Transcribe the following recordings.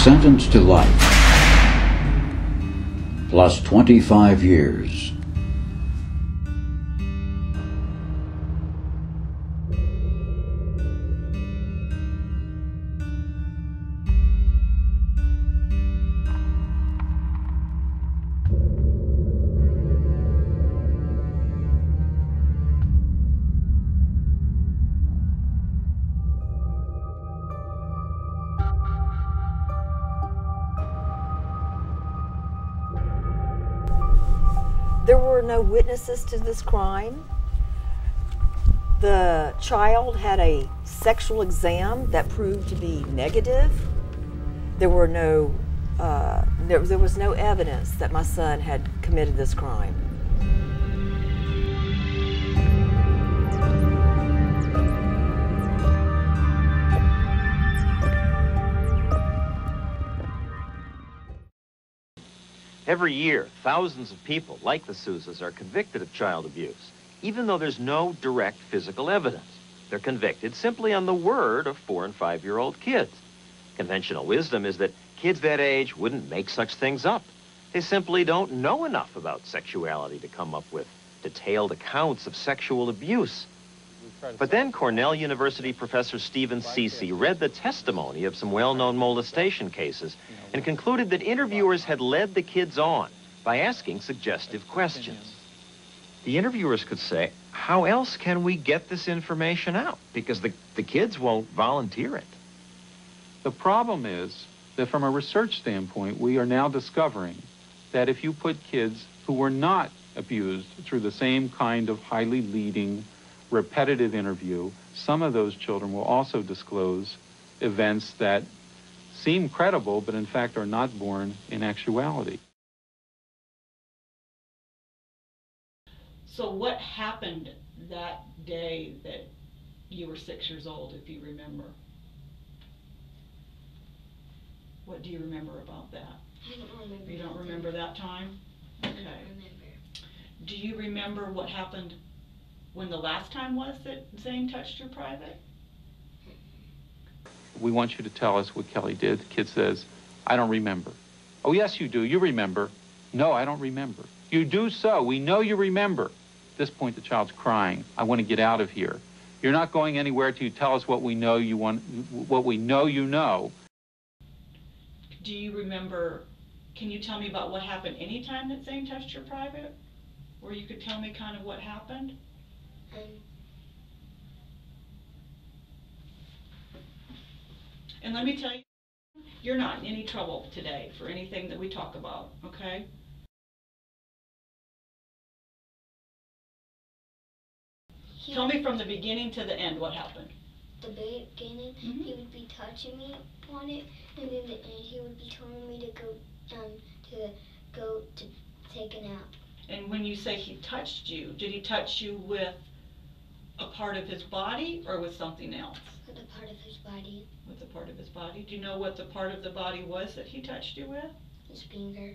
sentenced to life, plus 25 years. There were no witnesses to this crime. The child had a sexual exam that proved to be negative. There were no, there was no evidence that my son had committed this crime. Every year, thousands of people like the Sousas are convicted of child abuse, even though there's no direct physical evidence. They're convicted simply on the word of 4- and 5-year-old kids. Conventional wisdom is that kids that age wouldn't make such things up. They simply don't know enough about sexuality to come up with detailed accounts of sexual abuse. But then Cornell University professor Stephen Ceci read the testimony of some well-known molestation cases and concluded that interviewers had led the kids on by asking suggestive questions. The interviewers could say, how else can we get this information out? Because the kids won't volunteer it. The problem is that from a research standpoint, we are now discovering that if you put kids who were not abused through the same kind of highly leading, repetitive interview, some of those children will also disclose events that seem credible, but in fact are not born in actuality. So what happened that day that you were 6 years old, if you remember? What do you remember about that? I don't remember. You don't remember that time? Okay. I don't remember. Do you remember what happened when the last time was that Zane touched your private? We want you to tell us what Kelly did. The kid says, I don't remember. Oh, yes, you do. You remember. No, I don't remember. You do so. We know you remember. At this point, the child's crying. I want to get out of here. You're not going anywhere till you tell us what we know you want, what we know you know. Do you remember, can you tell me about what happened any time that Zane touched your private? Or you could tell me kind of what happened? And let me tell you, you're not in any trouble today for anything that we talk about, okay? Tell me from the beginning to the end what happened. The beginning, he would be touching me on it, and in the end, he would be telling me to go to take a nap. And when you say he touched you, did he touch you with a part of his body or with something else? With a part of his body. With a part of his body. Do you know what the part of the body was that he touched you with? His finger.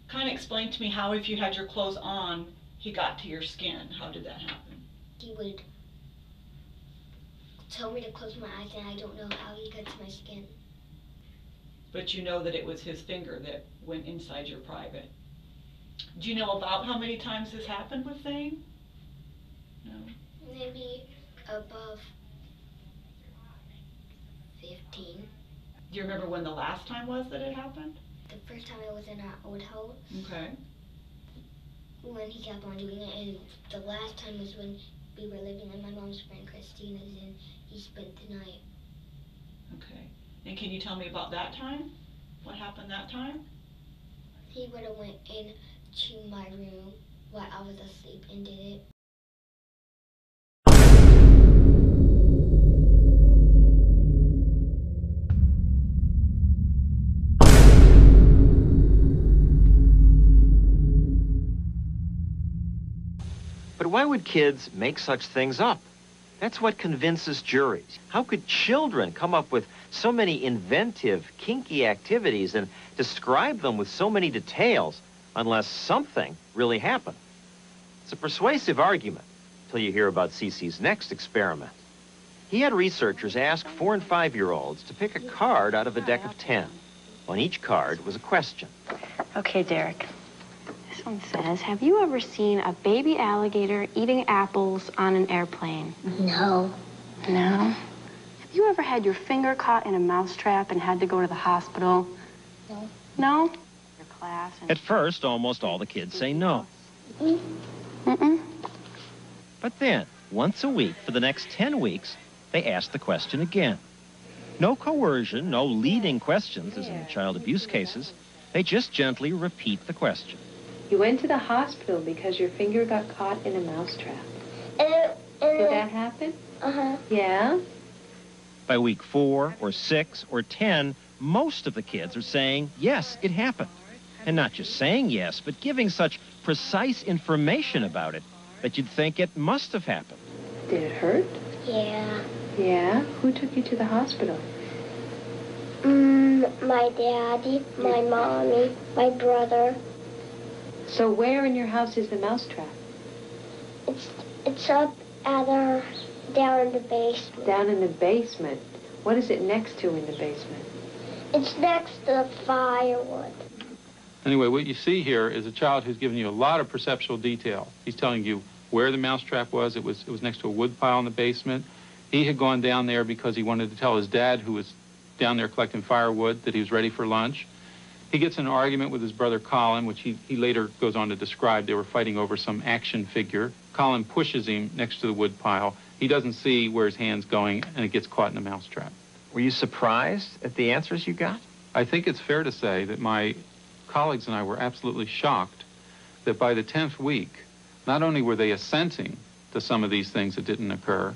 Kind of explain to me how, if you had your clothes on, he got to your skin. How did that happen? He would tell me to close my eyes, and I don't know how he got to my skin. But you know that it was his finger that went inside your private. Do you know about how many times this happened with Zane? No? Maybe above 15. Do you remember when the last time was that it happened? The first time I was in our old house. Okay. When he kept on doing it, and the last time was when we were living in my mom's friend Christina's, and he spent the night. Okay. And can you tell me about that time? What happened that time? He would have went into my room while I was asleep and did it. But why would kids make such things up? That's what convinces juries. How could children come up with so many inventive, kinky activities and describe them with so many details unless something really happened? It's a persuasive argument, till you hear about Cece's next experiment. He had researchers ask 4- and 5-year-olds to pick a card out of a deck of 10. On each card was a question. Okay, Derek. This one says, have you ever seen a baby alligator eating apples on an airplane? No. No? Have you ever had your finger caught in a mousetrap and had to go to the hospital? No. No? Your class and... At first, almost all the kids say no. Mm-mm. But then, once a week for the next 10 weeks, they ask the question again. No coercion, no leading questions, as in the child abuse cases. They just gently repeat the question. You went to the hospital because your finger got caught in a mousetrap. Did Did that happen? Uh-huh. Yeah? By week 4 or 6 or 10, most of the kids are saying, yes, it happened. And not just saying yes, but giving such precise information about it that you'd think it must have happened. Did it hurt? Yeah. Yeah? Who took you to the hospital? My daddy, my mommy, my brother. So where in your house is the mousetrap? It's up at our, down in the basement. Down in the basement. What is it next to in the basement? It's next to the firewood. Anyway, what you see here is a child who's given you a lot of perceptual detail. He's telling you where the mousetrap was. It was next to a wood pile in the basement. He had gone down there because he wanted to tell his dad, who was down there collecting firewood, that he was ready for lunch. He gets in an argument with his brother Colin, which he later goes on to describe. They were fighting over some action figure. Colin pushes him next to the wood pile. He doesn't see where his hand's going, and it gets caught in a mousetrap. Were you surprised at the answers you got? I think it's fair to say that my colleagues and I were absolutely shocked that by the 10th week, not only were they assenting to some of these things that didn't occur,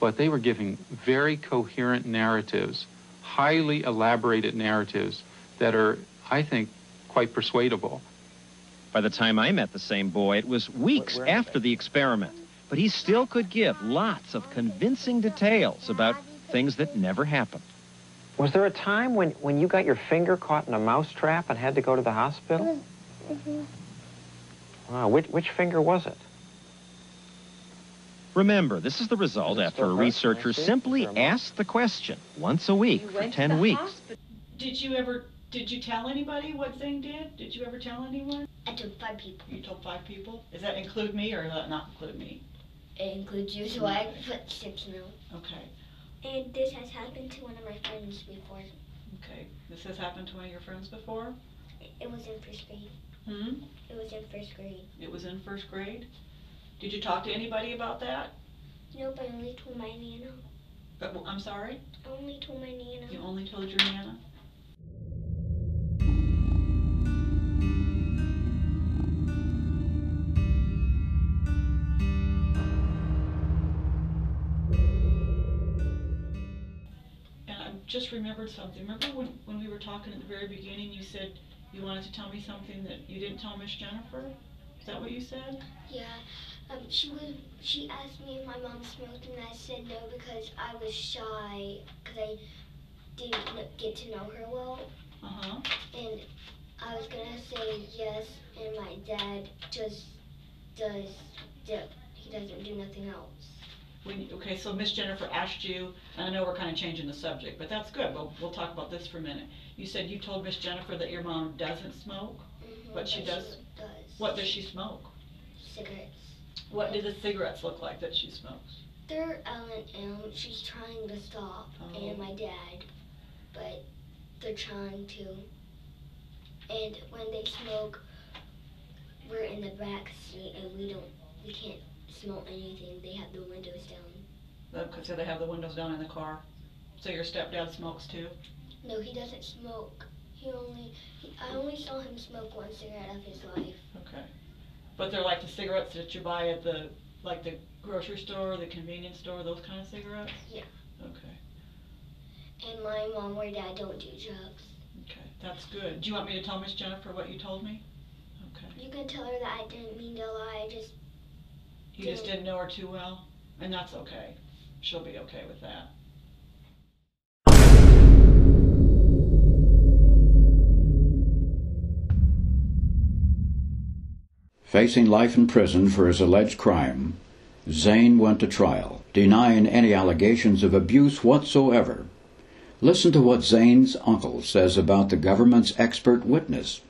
but they were giving very coherent narratives, highly elaborated narratives that are, I think, quite persuadable. By the time I met the same boy, it was weeks after the experiment, but he still could give lots of convincing details about things that never happened. Was there a time when you got your finger caught in a mousetrap and had to go to the hospital? Mm-hmm. Wow, which finger was it? Remember, this is the result after a researcher simply asked the question once a week for 10 weeks. Did you tell anybody what Zane did? Did you ever tell anyone? I told 5 people. You told 5 people? Does that include me or does that not include me? It includes you, so I put 6 now. Okay. And this has happened to one of my friends before. Okay. This has happened to one of your friends before? It was in 1st grade. It was in 1st grade. It was in 1st grade? Did you talk to anybody about that? Nope, I only told my Nana. I'm sorry? I only told my Nana. You only told your Nana? Just remembered something. Remember when we were talking at the very beginning, you said you wanted to tell me something that you didn't tell Miss Jennifer? Is that what you said? Yeah. She asked me if my mom smoked, and I said no because I was shy, because I didn't get to know her well. Uh-huh. And I was gonna say yes, and my dad just he doesn't do nothing else. Okay, so Miss Jennifer asked you, and I know we're kind of changing the subject, but that's good. We'll talk about this for a minute. You said you told Miss Jennifer that your mom doesn't smoke, but she does. What does she smoke? Cigarettes. What do the cigarettes look like that she smokes? They're L&M. She's trying to stop, and my dad, but they're trying to. And when they smoke, we're in the back seat, and we can't smell anything. They have the windows down. Okay, so they have the windows down in the car. So your stepdad smokes too? No, he doesn't smoke. I only saw him smoke 1 cigarette of his life. Okay. But they're like the cigarettes that you buy at the grocery store, the convenience store, those kind of cigarettes? Yeah. Okay. And my mom or dad don't do drugs. Okay, that's good. Do you want me to tell Miss Jennifer what you told me? Okay. You can tell her that I didn't mean to lie. You just didn't know her too well? And that's okay. She'll be okay with that. Facing life in prison for his alleged crime, Zane went to trial, denying any allegations of abuse whatsoever. Listen to what Zane's uncle says about the government's expert witness,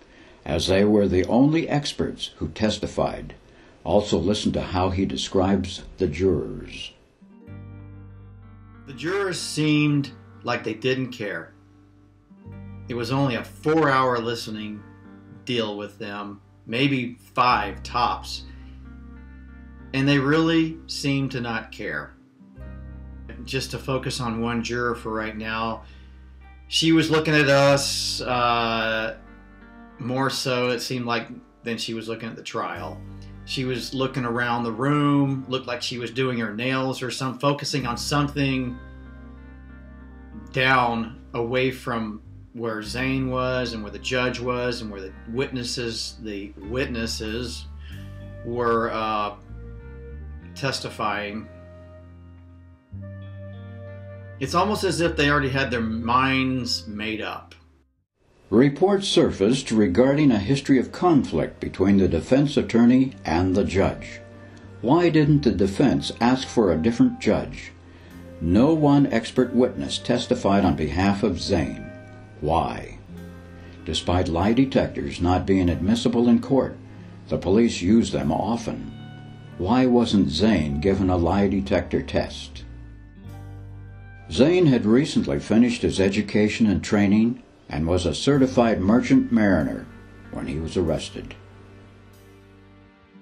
as they were the only experts who testified. Also listen to how he describes the jurors. The jurors seemed like they didn't care. It was only a 4-hour listening deal with them, maybe 5 tops. And they really seemed to not care. Just to focus on one juror for right now, she was looking at us more so, it seemed like, than she was looking at the trial. She was looking around the room, looked like she was doing her nails or something, focusing on something down away from where Zane was and where the judge was and where the witnesses were testifying. It's almost as if they already had their minds made up. Reports surfaced regarding a history of conflict between the defense attorney and the judge. Why didn't the defense ask for a different judge? No one expert witness testified on behalf of Zane. Why? Despite lie detectors not being admissible in court, the police use them often. Why wasn't Zane given a lie detector test? Zane had recently finished his education and training and was a certified merchant mariner when he was arrested.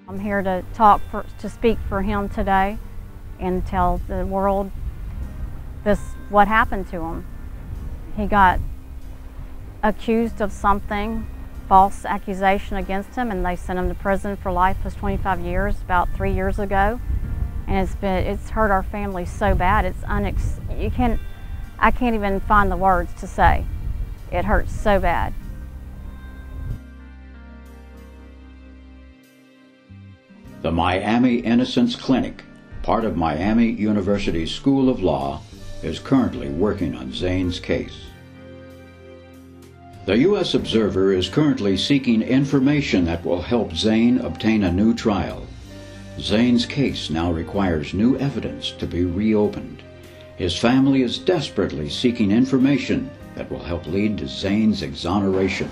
I'm here to speak for him today and tell the world what happened to him. He got accused of something, false accusation against him, and they sent him to prison for life plus 25 years about 3 years ago. And it's hurt our family so bad. I can't even find the words to say. It hurts so bad. The Miami Innocence Clinic, part of Miami University's School of Law, is currently working on Zane's case. The U.S. Observer is currently seeking information that will help Zane obtain a new trial. Zane's case now requires new evidence to be reopened. His family is desperately seeking information that will help lead to Zane's exoneration.